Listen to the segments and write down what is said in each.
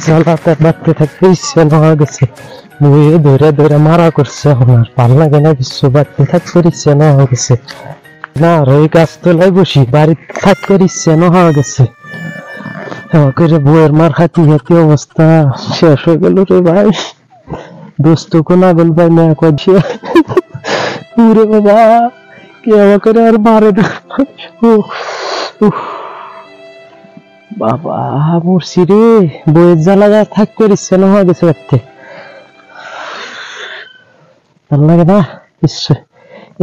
জ্বালাতে বাড়তে থাকতে ইচ্ছে হয়ে গেছে, বইয়ে ধরে ধরে মারা করছে। আমার ভাল লাগে না, কিছু বাড়তে থাকতে ইচ্ছে না হয়ে গেছে না। আর ওই গাছতলায় বসি, বাড়িতে থাকতে ইচ্ছে না হয়ে গেছে। করে বইয়ের মার খাতি খাতি অবস্থা শেষ হয়ে গেল রে ভাই। দোস্ত কোনা বল ভাই না কইছে পুরে বাবা কে আমাকে আর মারে না। বাবা মরছি রে, বইয়ের জ্বালা থাকতে ইচ্ছে না হয়ে গেছে বাড়তে। ভাল লাগে না কিছু,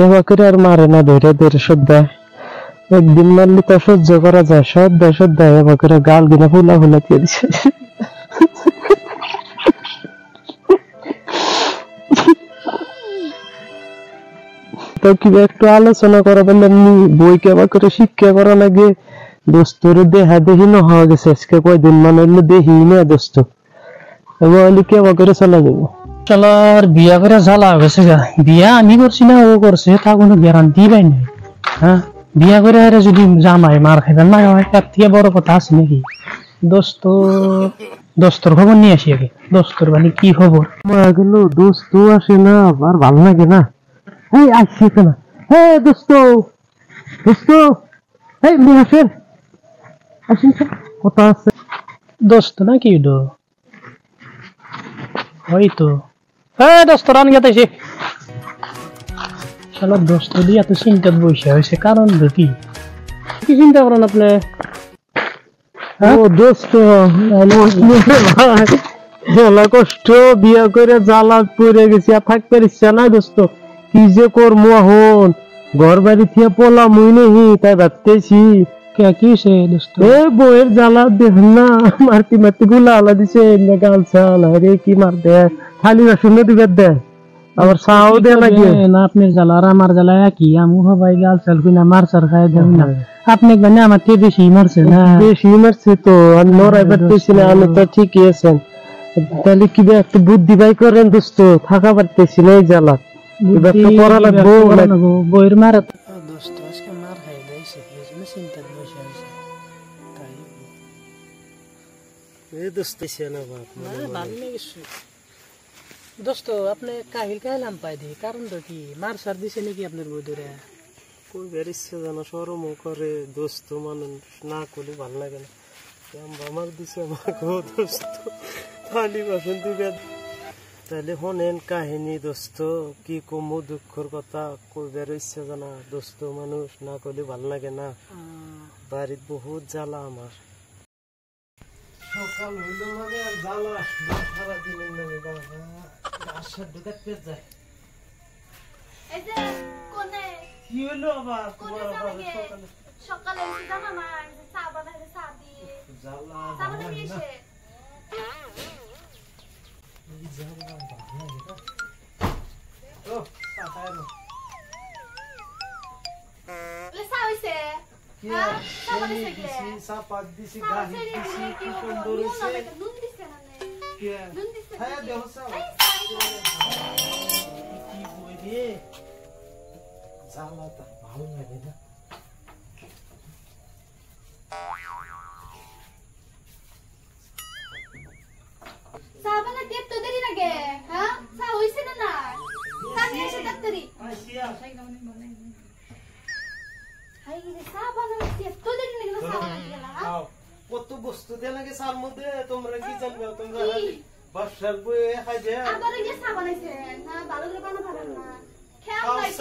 এবার করে আর মারে না, ধরে ধরে সদ্যায় একদিন মারলে তো সহ্য করা যায়, সদ্যায় এবার করে গাল গিনা ফুলা ফুলা দিয়ে দিছে। তো কি একটু আলোচনা করা বললাম, বই কেবা করে শিক্ষা করা লাগে। দোস্তর দেহা দেহি না হওয়া গেছে আজকে কয়দিন, মানে দেহি না দোস্ত এবার কেবা করে চলা যাবো। চলার বিয়া করে জ্বালা গেছে গা। বিয়া আমি করছি না ও করছে, তা কোনো গ্যারান্টি পাই নাই। হ্যাঁ, বিয়া করে আরে যদি জামাই মার খাইবেন না হয়, তার থেকে বড় কথা আছে নাকি? দোস্তর খবর নিয়ে আসি আগে। দোস্তর মানে কি খবর? গেল দোস্ত আসে না, আর ভালো লাগে না। এই আসছে না, হ্যাঁ দোস্ত দোস্ত এই মেয়ে আসেন, আসেন কথা আছে। দোস্ত না কি হয়তো হ্যাঁ দোস্ত রান গেতেছি। শালা দোস্ত দিয়ে এত চিন্তা বসে হয়েছে, কারণ কি কি চিন্তা করেন আপনি? ও দোস্ত হেলা কষ্ট, বিয়া করে জ্বালা পড়ে গেছি, আর থাকতে ইচ্ছা নাই দোস্ত। কি যে করবো এখন, ঘর বাড়ি থেকে পোলা মুই নেই, তাই ভাবতেছি। কি সে দোস্ত? এ বইয়ের জ্বালা দেখেন না, মারতি মারতি গুলা আলা দিছে, গাল চাল রে কি মার দেয়, খালি বাসন দিবে দেয়, আবার চাও দেয় লাগে না। আপনার জ্বালা আর আমার জ্বালা একই, আমি সবাই গাল চাল কিনা মার চার খাই দেব না। আপনি মানে আমার থেকে বেশি মারছে না? বেশি মারছে তো, আর নড়াই পারতেছি না। আমি তো ঠিকই আছেন, তাহলে কি একটু বুদ্ধি বাই করেন দোস্ত, থাকা পারতেছি না এই জ্বালা, পড়া লাগবো। বইয়ের মারা দোস্ত আজকে মার খাই দিয়েছে, এই জন্য চিন্তা বসে আছে। তাই এই দোস্ত না বাপ ভালো লেগেছে দোস্ত। আপনি কাহিল কাহিলাম পাই দি, কারণ তো কি মার সার দিছে নাকি আপনার বই ধরে? কই বের ইচ্ছে জানা, সরম করে দোস্ত মানুষ না করলে ভালো লাগে না। আমার দিছে আমাকে দোস্ত, খালি বাসন দিবে। তাহলে শোনেন কাহিনী দোস্ত, কি কমু দুঃখর কথা, কই বের ইচ্ছে জানা, দোস্ত মানুষ না করলে ভালো লাগে না। বাড়ির বহুত জ্বালা আমার, সকাল হইল মানে আর জ্বালা সারাদিনের নামে বাবা আশার ঢুকাতে যায়। কি হলো আবার তোমার সকালে? সকালে জানা না চা বানাইছে, চা দিয়ে জ্বালা চা বানাই এসে ও পাতায় না চা হইছে। কি চা বানাইছে কি চা পাত দিছি, গাড়ি দিছি, কি সুন্দর হইছে। নুন দিছে না? কি নুন দিছে? হ্যাঁ দেহ চা কি বই রে, জ্বালা তার ভালো লাগে না। চা বানাইতে এত দেরি লাগে? হ্যাঁ, চা হইছে না? না চা নিয়ে এসে ডাক্তারি। হাই রে, চা বানাইতে এত দেরি লাগে না? চা বানাইতে গেলা কত বস্তু দিয়ে লাগে চার মধ্যে, তোমরা কি জানবে? তোমরা বাসার বই খাই দে। আবার এই যে চা বানাইছে না, ভালো করে বানানো পারেন না। খেয়াল নাই,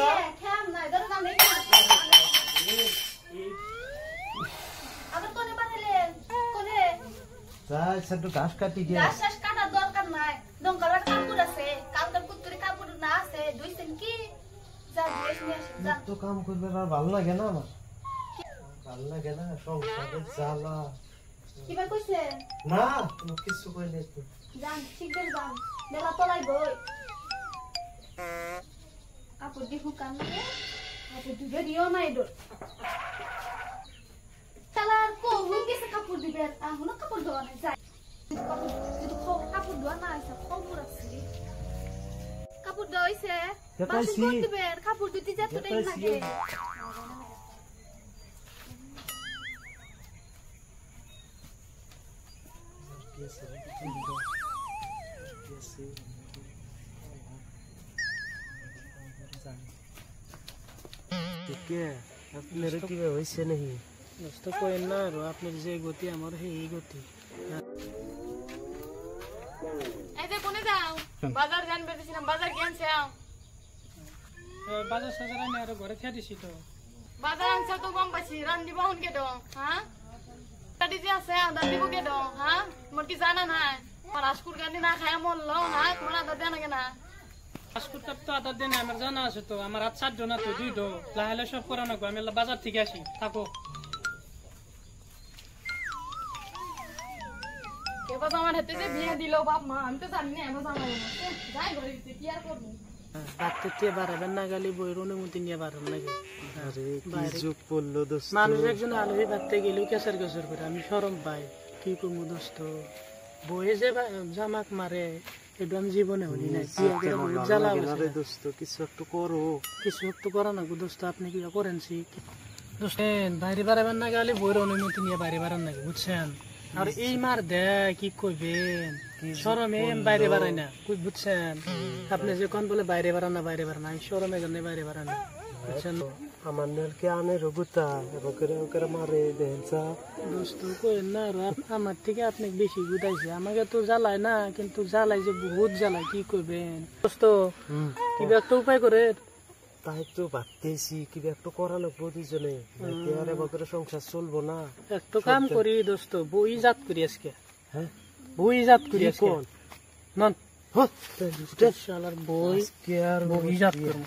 খেয়াল নাই, ধরো না নেই। আবার কোনে বানাইলেন? কোনে? যাই একটু ঘাস কাটি গিয়ে। ঘাস ঘাস কাটার দরকার নাই, দঙ্কার কাপড় আছে, কালকার কুত্তুরি কাপড় না আছে, দুইছেন কি? যা ড্রেস নিয়ে আসেন, যা। তো কাম করবে আর ভালো লাগে না আমার, ভালো লাগে না সংসারের জ্বালা। কিবা কইছেন? না তুমি কিছু কইলে তো যান, শিগগির যান, মেলা তলাই বই। কাপড় দিয়ে হুকান লাগে, কাপড় দিবে দিও না এডোর। তালার কোন গেছে কাপড় দিবে, এখনো কাপড় ধোয়া নাই, যাই। কাপড় ধোয়া না হয়েছে, খবর আছে। কাপড় ধোয়া হয়েছে, বাসন কোন দিবে, কাপড় ধুতে যত টাইম লাগে। আপনার কিভাবে হয়েছে নাকি দোস্ত কইেন না আর আপনার যে গতি আমার সেই গতি এই যে কোনে যাও বাজার যান বেরিয়েছিলাম বাজার গেছে বাজার সাজার আমি আর ঘরে খেয়ে দিছি তো বাজার আনছে তো গম পাইছি রান দিব হন কে দো হ্যাঁ কাটি যে আছে আদা দিব কে দো হ্যাঁ মোর কি জানা নাই আমার আজকুর গানি না খায় মরলো হ্যাঁ তোমার আদা দেন না ফাস্টফুড তো আদার দিনে আমার জানা আছে তো আমার 7 জন তো 2 ডো লাহেলে সব করা না আমি বাজার থেকে আসি থাকো এবার তো আমার হাতে যে বিয়ে দিল বাপ মা আমি তো জানি না এবার জামাই না যাই ঘরে কি আর করবো রাতে তে বাড়াবেন না গালি বইয়ের অনুমতি নিয়ে বাড়ান লাগে আরে কি যুগ পড়লো দোস্ত মানুষ একজন আলহী বাড়তে গেলেও কেসার কেসার করে আমি সরম পাই কি করবো দোস্ত বইয়ে যে জামাক মারে এটা আমি জীবনে হলি নাই জ্বালা দোস্ত কিছু একটু করো কিছু একটু করা না দোস্ত আপনি কি করেন দোস্তেন বাইরে বাড়াবেন না গালি বইয়ের অনুমতি নিয়ে বাইরে বাড়ান নাকি বুঝছেন আর এই মার দে কি কইবেন শরমে বাইরে বাড়াই না বুঝছেন আপনি যে কোন বলে বাইরে বাড়ান না শরমে জন্য বাইরে বাড়ান না বুঝছেন আমার নেলকে আনে রঘুতা ওকে ওকে মারে দেনসা দোস্ত কইেন না আর আমার থেকে আপনি বেশি গুদাইছে আমাকে তো জ্বালায় না কিন্তু জ্বালাই যে বহুত জ্বালায় কি করবেন দোস্ত কিবা একটা উপায় করে তাই তো ভাবতেছি কিবা একটু করা লাগবো দুজনে আর এবারে সংসার চলবো না একটু কাম করি দোস্ত বই জাত করি আজকে হ্যাঁ বই জাত করি আজকে কোন নন হ্যাঁ শালার বই কে আর বই জাত করবো